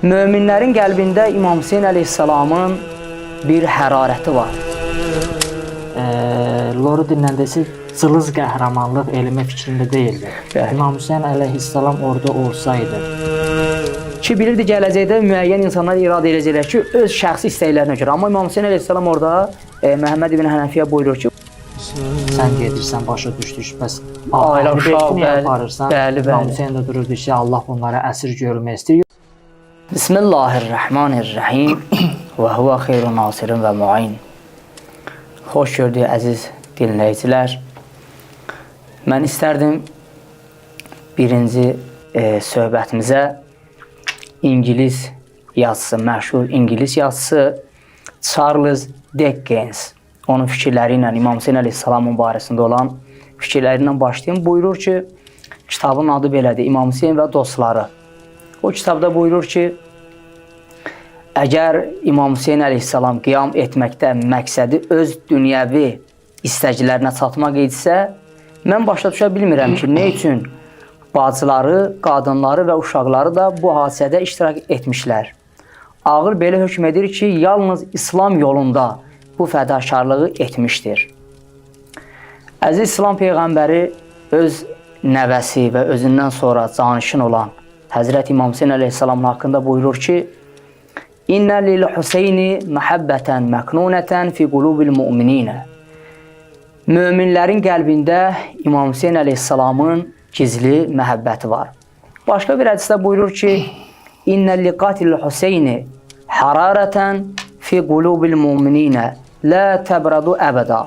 Möminlərin qəlbində İmam Hüseyn əleyhissalamın bir hərarəti var. Loru dinləndəsi cılız qəhrəmanlıq elmi fikrində deyildi. İmam Hüseyn əleyhissalam orada olsaydı. Ki bilirdi gələcəkdə müəyyən insanlar iradə edəcəklər ki, öz şəxsi istəklərinə görə. Amma İmam Hüseyn əleyhissalam orada Məhəmməd ibn Hənəfiyə buyurur ki, sən gedirsən, başa düşdük, bəs ailə uşaq, yaparırsan. İmam Hüseyn də dururdu ki, Allah bunlara əsir görmək istəyir. Bismillahirrahmanirrahim və huvə xeyrun nasirin və muayin. Xoş gördük əziz dinləyicilər. Mən istərdim birinci söhbətimizə İngilis yazısı, məşhur İngilis yazısı Charles Dickens, onun fikirləri ilə İmam Hüseyn əleyhissalamın barəsində olan fikirləri ilə başlayayım. Buyurur ki, kitabın adı belədir, İmam Hüseyn və dostları. O kitabda buyurur ki, əgər İmam Hüseyn əleyhissalam qiyam etməkdə məqsədi öz dünyəvi istəklərinə çatmaq edirsə, mən başa düşə bilmirəm ki, nə üçün bacıları, qadınları və uşaqları da bu hadisədə iştirak etmişlər. Ağıl belə hökm edir ki, yalnız İslam yolunda bu fədakarlığı etmişdir. Əziz İslam Peyğəmbəri öz nəvəsi və özündən sonra canişin olan Həzrət İmam Hüseyn əleyhissalamın haqqında buyurur ki, İnnə lil-Hüseyni məhəbbətən məknunətən fi qulubil mümininə. Möminlərin qəlbində İmam Hüseyn əleyhissalamın gizli məhəbbəti var. Başqa bir hədisdə buyurur ki, İnnə liqatil-Hüseyni hararətən fi qulubil mümininə lə təbradu əbəda.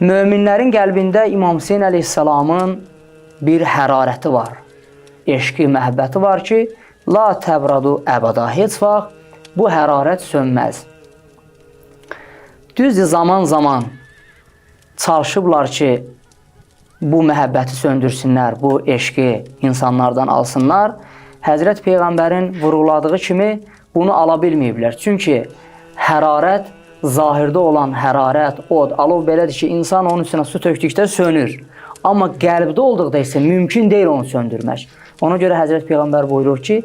Möminlərin qəlbində İmam Hüseyn əleyhissalamın bir hərarəti var. Eşqi, məhəbbəti var ki, la təbradu əbəda. Heç vaxt bu hərarət sönməz. Düzdür, zaman çalışıblar ki, bu məhəbbəti söndürsünlər, bu eşqi insanlardan alsınlar. Həzrət Peyğəmbərin vurğuladığı kimi bunu ala bilməyiblər. Çünki hərarət, zahirdə olan hərarət, od, alov belədir ki, insan onun üstünə su tökdükdə sönür. Amma qəlbdə olduqda isə mümkün deyil onu söndürmək. Ona görə Həzrət Peyğəmbər buyurur ki,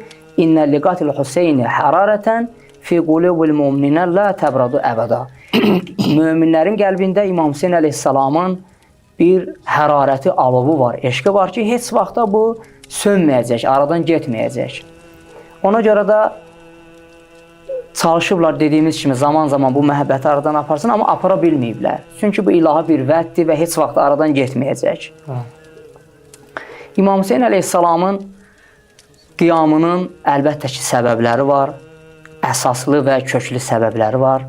İnnə liqatil Hüseyni hərarətən fi qulubil mümininə la təbradu əbəda. Möminlərin qəlbində İmam Hüseyn əleyhissalamın bir hərarəti, alovu var, eşqi var ki, heç vaxtda bu sönməyəcək, aradan getməyəcək. Ona görə də çalışıblar dediyimiz kimi zaman bu məhəbbəti aradan aparsın, amma apara bilməyiblər. Çünki bu ilahi bir vəddir və heç vaxt aradan getməyəcək. İmam Hüseyn əleyhissalamın qiyamının əlbəttə ki, səbəbləri var, əsaslı və köklü səbəbləri var.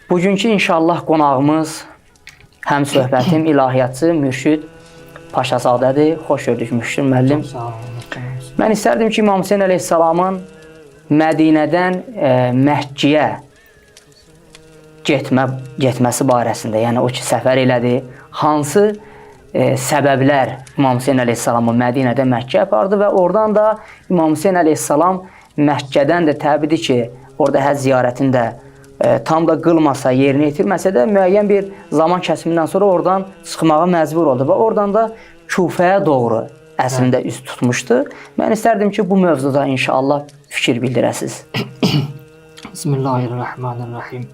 Bugünkü inşallah qonağımız həm söhbətim ilahiyyatçı Mürşid Paşazadədir. Xoş gördük Mürşid müəllim. Mən istərdim ki, İmam Hüseyn əleyhissalamın Mədinədən Məkkəyə getməsi barəsində, yəni o ki, səfər elədi, hansı səbəblər İmam Hüseyn əleyhissalamı Mədinədən Məkkəyə apardı və oradan da İmam Hüseyn əleyhissalam Məkkədən də təbiidir ki, orada həcc ziyarətində tam da qılmasa, yerini itirməsə də müəyyən bir zaman kəsimindən sonra oradan çıxmağa məcbur oldu və oradan da Kufəyə doğru əslində üst tutmuşdu. Mən istərdim ki, bu mövzuda inşallah fikir bildirəsiniz. Bismillahirrahmanirrahim.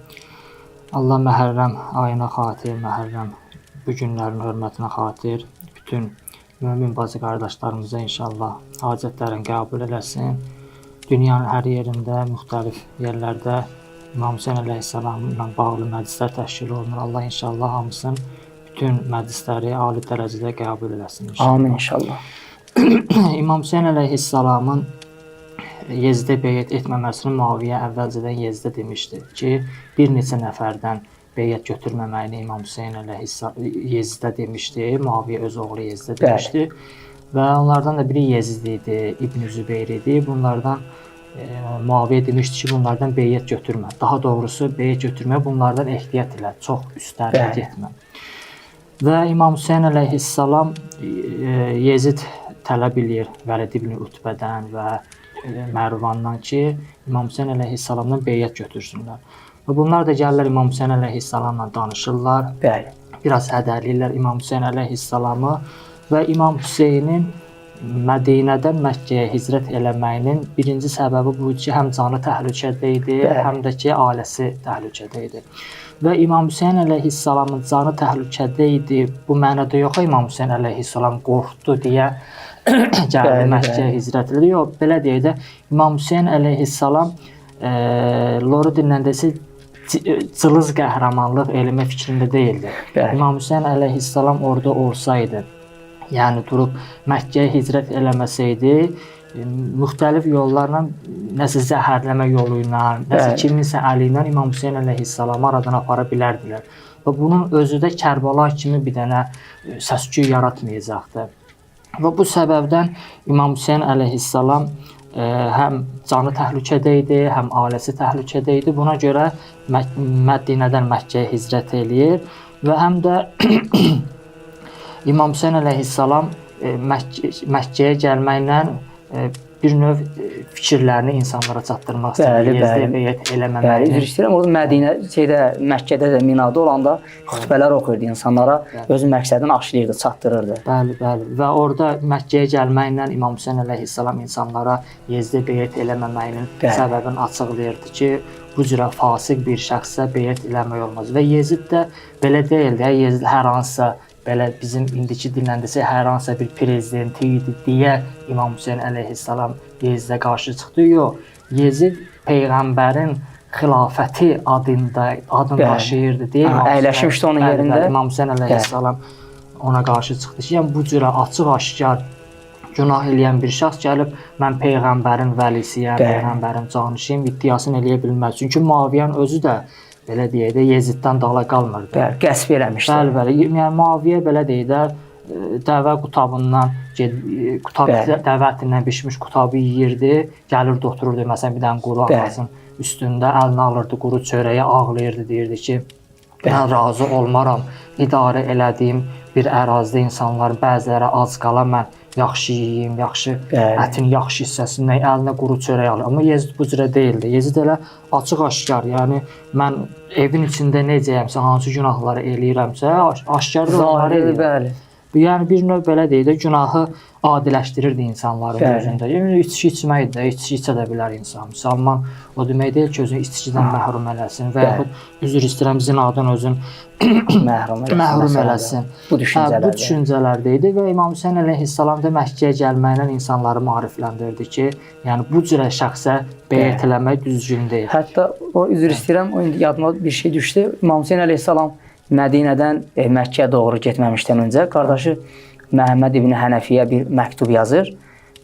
Allah Məhərrəm ayına xatir, Məhərrəm bu günlərin hörmətinə xatir bütün mömin bacı qardaşlarımıza inşallah hacətlərini qəbul eləsin. Dünyanın hər yerində, müxtəlif yerlərdə İmam Hüseyn əleyhissalamla bağlı məclislər təşkil olunur. Allah inşallah hamısının bütün məclisləri ali dərəcədə qəbul eləsin inşallah. Amin inşallah. İmam Hüseyn əleyhissalamın Yezdə beyət etməməsini Muaviyyə əvvəlcədən Yezdə demişdi ki, bir neçə nəfərdən beyət götürməməyini İmam Hüseyn Yezdə demişdi. Muaviyyə öz oğlu Yezdə demişdi. Və onlardan da biri Yezid idi, İbn Zübeyr idi. Bunlardan Muaviyyə demişdi ki, bunlardan beyyət götürmə. Daha doğrusu beyyət götürmə, bunlardan ehtiyat elə, çox üstlərinə getmə. Və İmam Hüseyn əleyhissalam Yezid tələb edir Vəlid ibn Utbədən və Mərvandan ki, İmam Hüseyn əleyhissalamdan beyyət götürsünlər. Və bunlar da gəlirlər İmam Hüseyn əleyhissalamla danışırlar. Biraz hədəliyirlər İmam Hüseyn əleyhissalamı və İmam Hüseynin Mədinədən Məkkəyə hicrət eləməyinin birinci səbəbi bu ki, həm canı təhlükədə idi, həm də ki, ailəsi təhlükədə idi. Və İmam Hüseyn əleyhissalamın canı təhlükədə idi. Bu mənada yox, İmam Hüseyn əleyhissalam qorxdu deyə gəldi Məkkəyə hicrət elədi. Yox, belə deyək də İmam Hüseyn əleyhissalam loru dinləndəsi cılız qəhrəmanlıq elmi fikrində deyildi. İmam Hüseyn əleyhissalam orada olsaydı, yəni durub Məkkəyə hicrət eləməsəydi, müxtəlif yollarla, nəsə zəhərləmə yolu ilə, nəsə kiminsə əli ilə İmam Hüseyn əleyhissalamı aradan apara bilərdilər. Və bunun özü də Kərbəla kimi bir dənə səs-küy yaratmayacaqdı. Və bu səbəbdən İmam Hüseyn əleyhissalam həm canı təhlükədə idi, həm ailəsi təhlükədə idi. Buna görə Mədinədən Məkkəyə hicrət eləyir və həm də İmam Hüseyn əleyhissalam Məkkəyə gəlməklə bir növ fikirlərini insanlara çatdırmaq istəyir. Yezdə beyət eləməməklə. Üzr istəyirəm, orada Məkkədə də Minada olanda xütbələr oxuyurdu insanlara, öz məqsədini aşlayırdı, çatdırırdı. Bəli. Və orada Məkkəyə gəlməklə İmam Hüseyn əleyhissalam insanlara Yezdə beyət eləməməyinin səbəbini açıqlayırdı ki, bu cürə fasiq bir şəxsə beyət eləmək olmaz. Və Yezid də belə deyildi. Yezid hər hansısa belə bizim indiki dilləndəsə hər hansısa bir prezidenti idi deyə İmam Hüseyn əleyhissalam Yezidə qarşı çıxdı. Yox, Yezid Peyğəmbərin xilafəti adını daşıyırdı deyə əyləşmişdi onun yerində. İmam Hüseyn əleyhissalam ona qarşı çıxdı ki, yəni bu cürə açıq-aşkar günah eləyən bir şəxs gəlib mən Peyğəmbərin vəlisiyəm, Peyğəmbərin canişiyəm iddiasını eləyə bilməz. Çünki Muaviyyənin özü də belə deyək də Yeziddən dala qalmırdı. Qəsb eləmişdi. Bəli. Yəni Muaviyyə belə deyək də dəvə qutabından, dəvə ətindən bişmiş qutabı yeyirdi, gəlirdi otururdu məsələn bir dənə quru ağacın üstündə, əlinə alırdı quru çörəyi, ağlayırdı, deyirdi ki, mən razı olmaram, idarə elədiyim bir ərazidə insanların bəziləri ac qala, mən yaxşı yeyim, yaxşı ətin yaxşı hissəsindən əlinə quru çörək alır. Amma Yezid bu cürə deyildi. Yezid elə açıq-aşkar, yəni mən evin içində necəyəmsə, hansı günahları eləyirəmsə, aşkarda onları eləyir. Yəni bir növ belə deyək də günahı adiləşdirirdi insanların gözündə. Yəni içki içmək də, içki içə də bilər insan. Müsəlman o demək deyil ki, özünü içkidən məhrum eləsin və yaxud üzr istəyirəm zinadan özün məhrum eləsin. Bu düşüncələrdə idi və İmam Hüseyn əleyhissalam da Məkkəyə gəlməklə insanları maarifləndirdi ki, yəni bu cürə şəxsə beyət eləmək düzgün deyil. Hətta o üzr istəyirəm, o indi yadıma bir şey düşdü. İmam Hüseyn əleyhissalam Mədinədən Məkkəyə doğru getməmişdən öncə qardaşı Məhəmməd ibn Hənəfiyə bir məktub yazır.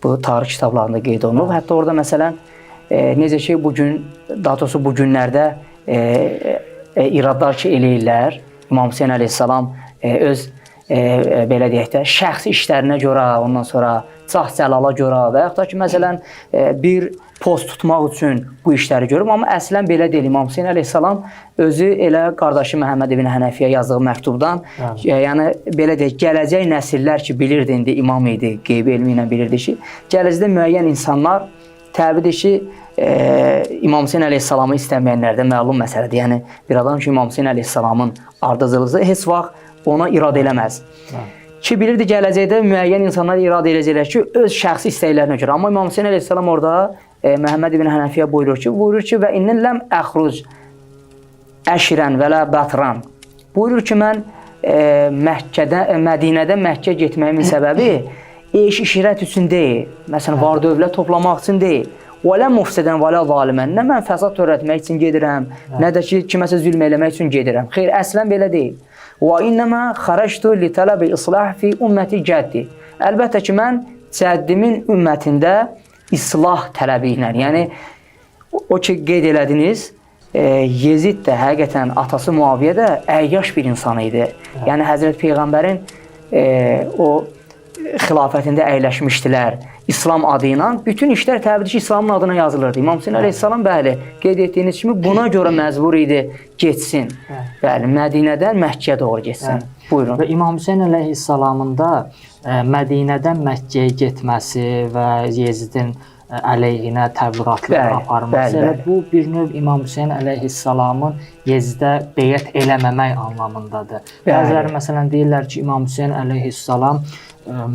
Bu tarix kitablarında qeyd olunub. Hətta orada məsələn necə ki bu gün, daha doğrusu bu günlərdə iradlar ki eləyirlər. İmam Hüseyn əleyhissalam öz belə deyək də şəxsi işlərinə görə, ondan sonra cah-cəlala görə və yaxud da ki məsələn bir post tutmaq üçün bu işləri görüb, amma əslən belə deyil. İmam Hüseyn əleyhissalam özü elə qardaşı Məhəmməd ibn Hənəfiyə yazdığı məktubdan, yəni belə deyək, gələcək nəsillər ki bilirdi, indi imam idi, qeybi elmi ilə bilirdi ki, gələcəkdə müəyyən insanlar təbidir ki, İmam Hüseyn əleyhissalamı istəməyənlərdə məlum məsələdir. Yəni bir adam ki, İmam Hüseyn əleyhissalamın ardıcılığı heç vaxt ona irad eləməz. Ki bilirdi gələcəkdə müəyyən insanlar irad edəcəklər ki, öz şəxsi istəklərinə görə. Amma İmam Hüseyn əleyhissalam orada Məhəmməd ibn Hənəfiyə buyurur ki, və innen ləm əxruc əşirən və lə bətran. Buyurur ki, mən Mədinədən Məkkəyə getməyimin səbəbi eş-işirət üçün deyil. Məsələn, var dövlət toplamaq üçün deyil. Və lə mufsidən və lə zalimən. Nə mən fəsad törətmək üçün gedirəm, nə də ki, kiməsə zülm eləmək üçün gedirəm. Xeyr, əslən belə deyil. Və innəmə xərəctu li tələbi islah fi ümməti cəddi. Əlbəttə ki, mən cəddimin ümmətində islah tələbi ilə, yəni o ki qeyd elədiniz, Yezid də həqiqətən atası Muaviyyə də əyyaş bir insan idi. Yəni Həzrət Peyğəmbərin o xilafətində əyləşmişdilər. İslam adı ilə bütün işlər təbii ki, İslamın adına yazılırdı. İmam Hüseyn əleyhissalam bəli, qeyd etdiyiniz kimi buna görə məcbur idi getsin. Bəli, Mədinədən Məkkəyə doğru getsin. Buyurun. Və İmam Hüseyn əleyhissalamın da Mədinədən Məkkəyə getməsi və Yezidin əleyhinə təbliğatlar aparması, bu bir növ İmam Hüseyn əleyhissalamın Yezidə beyət eləməmək anlamındadır. Bəziləri məsələn deyirlər ki, İmam Hüseyn əleyhissalam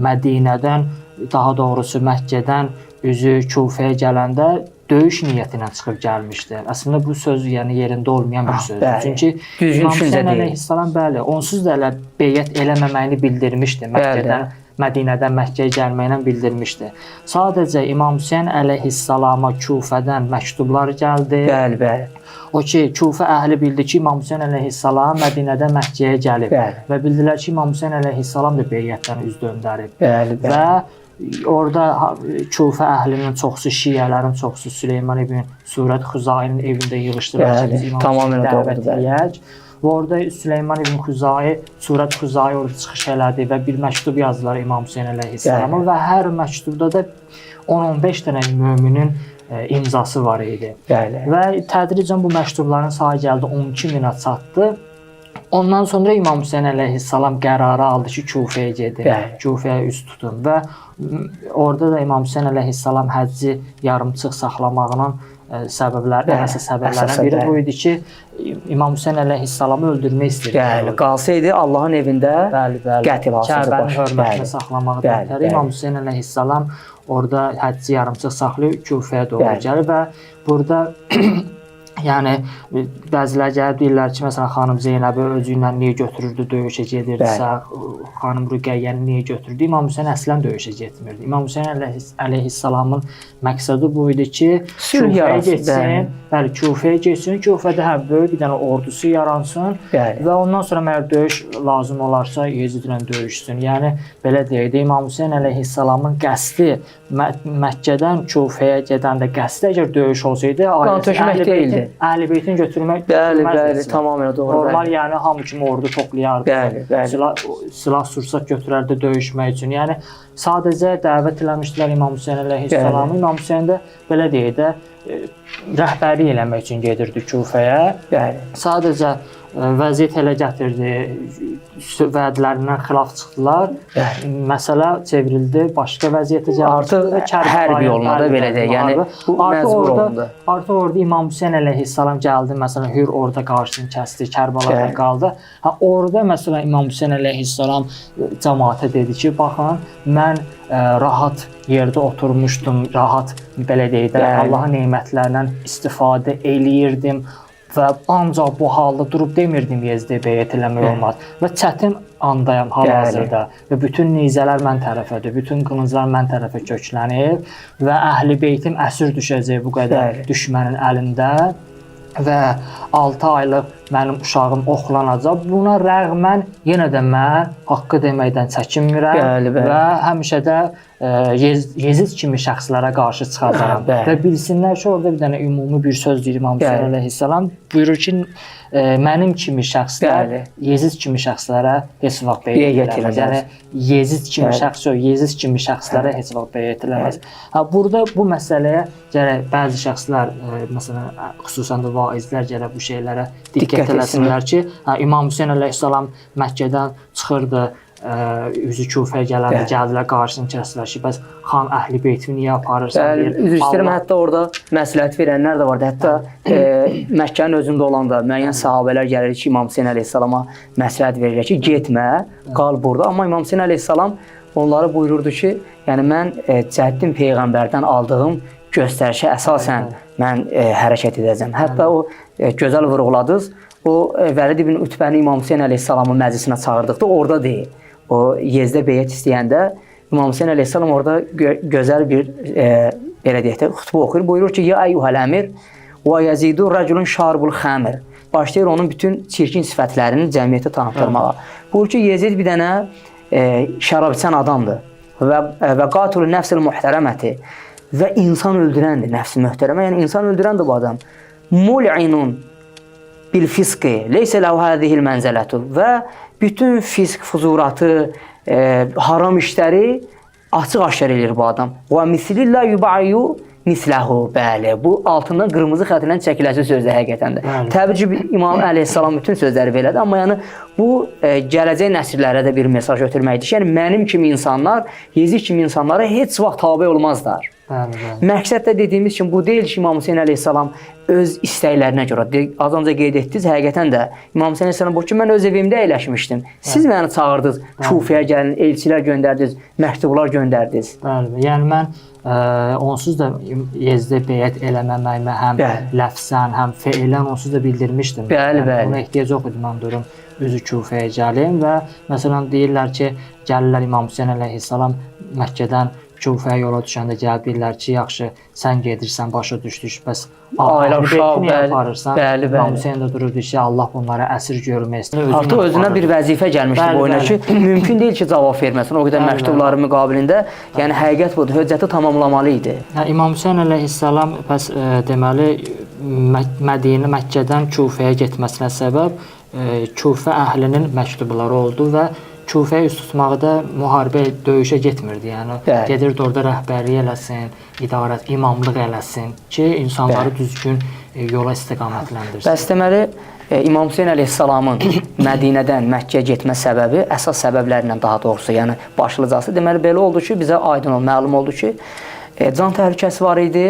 Mədinədən daha doğrusu Məkkədən üzü Kufəyə gələndə döyüş niyyəti ilə çıxıb gəlmişdi. Əslində bu söz yəni yerində olmayan bir sözdür. Bəli. Çünki Düzgün İmam düşüncə Hüseyn deyil. əleyhissalam bəli, onsuz da elə beyət eləməməyini bildirmişdi. Məkkədən, Mədinədən Məkkəyə gəlməklə bildirmişdi. Sadəcə İmam Hüseyn əleyhissalama Kufədən məktublar gəldi. Bəli, bəli. O ki, Kufə əhli bildi ki, İmam Hüseyn əleyhissalam Mədinədən Məkkəyə gəlib Bəli. və bildilər ki, İmam Hüseyn əleyhissalam da beyətdən üz döndərib. Bəli, bəli. Və orada Kufə əhlinin çoxsu, şiələrin çoxsu Süleyman ibn Surət Xuzainin evində yığışdırılır ki, biz İmam tamamilə Hüseyni dəvət doğrudur, bəli. edək. Və orada Süleyman ibn Xuzai, Surət Xuzai orada çıxış elədi və bir məktub yazdılar İmam Hüseyn əleyhissalama və hər məktubda da 10-15 dənə möminin imzası var idi. Bəli. Və tədricən bu məktubların sayı gəldi 12 minə çatdı. Ondan sonra İmam Hüseyn əleyhissalam qərarı aldı ki, Kufəyə gedin, Bəli. Kufəyə üz tutun və orada da İmam Hüseyn əleyhissalam həcci yarımçıq saxlamağının səbəblərindən biri bu idi ki, İmam Hüseyn əleyhissalamı öldürmək istəyirdi. Bəli, qalsaydı Allahın evində qətl hasılı Kəbənin baş. hörmətini saxlamağı da İmam Hüseyn əleyhissalam orada həcci yarımçıq saxlayıb Kufəyə doğru gəlir və burada yəni bəzilər gəlib deyirlər ki, məsələn xanım Zeynəbi özü ilə niyə götürürdü, döyüşə gedirdisə, xanım Rüqəyyəni niyə götürdü? İmam Hüseyn əslən döyüşə getmirdi. İmam Hüseyn əleyhissalamın məqsədi bu idi ki, Kufəyə getsin, bəli, Kufəyə getsin, Kufədə böyük bir dənə ordusu yaransın və ondan sonra məgər döyüş lazım olarsa Yezidlə döyüşsün. Yəni belə deyək də İmam Hüseyn əleyhissalamın qəsdi Məkkədən Kufəyə gedəndə qəsdi əgər döyüş olsaydı, qan tökmək deyildi. Əhl-i-Beytin götürmək Bəli, tamamilə doğru. Normal, yəni hamı kimi ordu toplayardı. Silah sursat götürərdi döyüşmək üçün. Yəni sadəcə dəvət eləmişdilər İmam Hüseyn əleyhissalamı. İmam Hüseyn də belə deyək də rəhbərlik eləmək üçün gedirdi Kufəyə. Sadəcə vəziyyət elə gətirdi, vədlərindən xilaf çıxdılar. Məsələ çevrildi, başqa vəziyyətə gəldi. Artıq hərbi yoluna da belə deyək, yəni bu məcbur olundu. Artıq orada İmam Hüseyn əleyhissalam gəldi, məsələn Hür orada qarşısını kəsdi, Kərbalada qaldı. Orada məsələn İmam Hüseyn əleyhissalam cəmaata dedi ki, baxın, mən rahat yerdə oturmuşdum, rahat belə deyək də Allahın nemətlərindən istifadə eləyirdim. Və ancaq bu halda durub demirdim Yezdiyə beyət eləmək olmaz. Və çətin andayam hal-hazırda və bütün nizələr mən tərəfədir, bütün qılınclar mən tərəfə köklənib və Əhl-i Beytim əsir düşəcək bu qədər düşmənin əlində və 6 aylıq mənim uşağım oxlanacaq. Buna rəğmən yenə də mən haqqı deməkdən çəkinmirəm və həmişə də Yezid kimi şəxslərə qarşı çıxacağam. Və bilsinlər ki, orada bir dənə ümumi bir söz deyir İmam Hüseyn əleyhissalam. Buyurur ki, mənim kimi şəxslər Yezid kimi şəxslərə heç vaxt beyət eləməz. Yəni Yezid kimi şəxs yox, Yezid kimi şəxslərə heç vaxt beyət eləməz. Burada bu məsələyə gərək bəzi şəxslər, məsələn, xüsusən də vaizlər gərək bu şeylərə diqqət eləsinlər ki, İmam Hüseyn əleyhissalam Məkkədən çıxırdı, üzü Kufəyə gələndə gəldilər, qarşısını kəsdilər ki, bəs xan Əhl-i Beytimi niyə aparırsan? Üzr istəyirəm, hətta orada məsləhət verənlər də vardı. Hətta Məkkənin özündə olanda müəyyən sahabələr gəlir ki, İmam Hüseyn əleyhissalama məsləhət verir ki, getmə, qal burada. Amma İmam Hüseyn əleyhissalam onlara buyururdu ki, yəni mən Cəddin Peyğəmbərdən aldığım göstərişə əsasən mən hərəkət edəcəm. Hətta o gözəl vurğuladınız, o Vəlid ibn Utbəni İmam Hüseyn əleyhissalamın məclisinə çağırdıqda orada deyil. O Yezdə beyət istəyəndə İmam Hüseyn əleyhissalam orada gözəl bir belə deyək də xutbə oxuyur. Buyurur ki, ya əyyuhəl əmir və yəzidu rəculun şarbul xəmir. Başlayır onun bütün çirkin sifətlərini cəmiyyətə tanıtırmağa. Buyurur ki, Yezid bir dənə şərab içən adamdır və qatulu nəfsil muhtərəməti və insan öldürəndir, nəfsi möhtərəmə, yəni insan öldürəndir bu adam. Mul'inun bil fiski leysə ləhu hədihil mənzələtu və bütün fisk, fuzuratı, haram işləri açıq-aşkar eləyir bu adam. Və mislillə yuba'yu misləhu. Bəli, bu altından qırmızı xətlə çəkiləsi sözdür həqiqətən də. Təbii ki, İmam əleyhissalam bütün sözləri belədir, amma yəni bu gələcək nəsillərə də bir mesaj ötürməkdir ki, yəni mənim kimi insanlar, Yezid kimi insanlara heç vaxt tabe olmazlar. Bəli, bəli. Məqsəd də dediyimiz kimi bu deyil ki, İmam Hüseyn əleyhissalam öz istəklərinə görə. Az önce qeyd etdiniz, həqiqətən də İmam Hüseyn əleyhissalam bu ki, mən öz evimdə əyləşmişdim. Siz məni çağırdınız, Kufəyə gəlin, elçilər göndərdiniz, məktublar göndərdiniz. Bəli, yəni mən onsuz da Yezdə beyət eləməməyimə həm ləfzən, həm feilən onsuz da bildirmişdim. Bəli, bəli. Buna ehtiyac yox idi, mən durum üzü Kufəyə gəlim və məsələn deyirlər ki, gəlirlər İmam Hüseyn əleyhissalam Məkkədən Kufəyə yola düşəndə gəlib deyirlər ki, yaxşı, sən gedirsən, başa düşdük, bəs ailə uşaq, aparırsan. İmam Hüseyn də dururdu ki, Allah bunlara əsir görməsin. Artıq özünə bir vəzifə gəlmişdi bu oyuna ki, mümkün deyil ki, cavab verməsin. O qədər məktubları müqabilində, yəni həqiqət budur, höccəti tamamlamalı idi. İmam Hüseyn əleyhissalam bəs deməli Mədinə Məkkədən Kufəyə getməsinə səbəb Kufə əhlinin məktubları oldu və Kufəyə üst tutmaqda müharibə, döyüşə getmirdi. Yəni gedirdi orada rəhbərlik eləsin, idarət, imamlıq eləsin ki, insanları düzgün yola istiqamətləndirsin. Bəs deməli İmam Hüseyn əleyhissalamın Mədinədən Məkkəyə getmə səbəbi əsas səbəblərindən daha doğrusu, yəni başlıcası deməli belə oldu ki, bizə aydın məlum oldu ki, can təhlükəsi var idi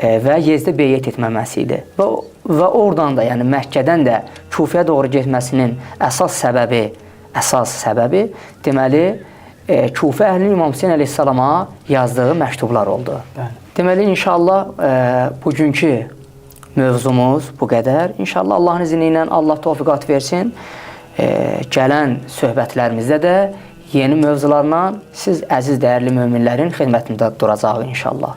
və Yezdə beyət etməməsi idi. Və oradan da, yəni Məkkədən də Kufəyə doğru getməsinin əsas səbəbi deməli Kufə əhlinin İmam Hüseyn əleyhissalama yazdığı məktublar oldu. Deməli inşallah bugünkü mövzumuz bu qədər. İnşallah Allahın izni ilə Allah tövfiqat versin. Gələn söhbətlərimizdə də yeni mövzularla siz əziz dəyərli möminlərin xidmətində duracağıq inşallah.